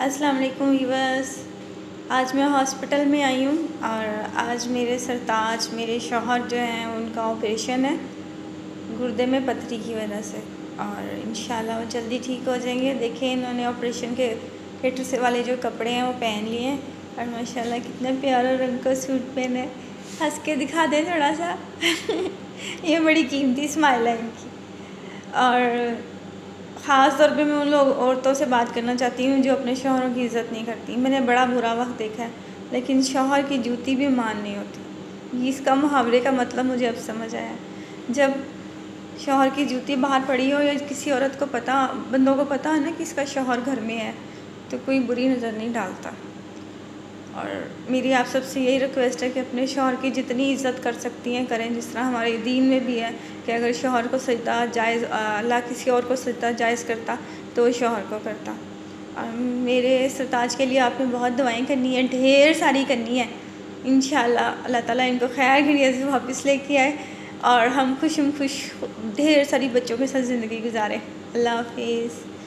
السلام علیکم ویورس. آج میں ہاسپٹل میں آئی ہوں اور آج میرے سرتاج میرے شوہر جو ہیں ان کا آپریشن ہے گردے میں پتھری کی وجہ سے، اور انشاءاللہ وہ جلدی ٹھیک ہو جائیں گے. دیکھیں انہوں نے آپریشن کے تھیٹر سے والے جو کپڑے ہیں وہ پہن لیے ہیں، اور ماشاءاللہ کتنے پیارا رنگ کا سوٹ پہنے. ہنس کے دکھا دیں تھوڑا سا. یہ بڑی قیمتی اسمائل ہے ان کی. اور خاص طور پہ میں ان لوگ عورتوں سے بات کرنا چاہتی ہوں جو اپنے شوہروں کی عزت نہیں کرتی. میں نے بڑا برا وقت دیکھا ہے، لیکن شوہر کی جوتی بھی مان نہیں ہوتی. اس کا محاورے کا مطلب مجھے اب سمجھ آیا. جب شوہر کی جوتی باہر پڑی ہو یا کسی عورت کو پتہ، بندوں کو پتہ ہے نا کہ اس کا شوہر گھر میں ہے، تو کوئی بری نظر نہیں ڈالتا. اور میری آپ سب سے یہی ریکویسٹ ہے کہ اپنے شوہر کی جتنی عزت کر سکتی ہیں کریں، جس طرح ہمارے دین میں بھی ہے کہ اگر شوہر کو سجدہ جائز، اللہ کسی اور کو سجدہ جائز کرتا تو وہ شوہر کو کرتا. اور میرے سرتاج کے لیے آپ نے بہت دعائیں کرنی ہیں، ڈھیر ساری کرنی ہے. انشاءاللہ اللہ تعالیٰ ان کو خیر خیریت سے واپس لے کے آئے اور ہم خوش ڈھیر ساری بچوں کے ساتھ زندگی گزاریں. اللہ حافظ.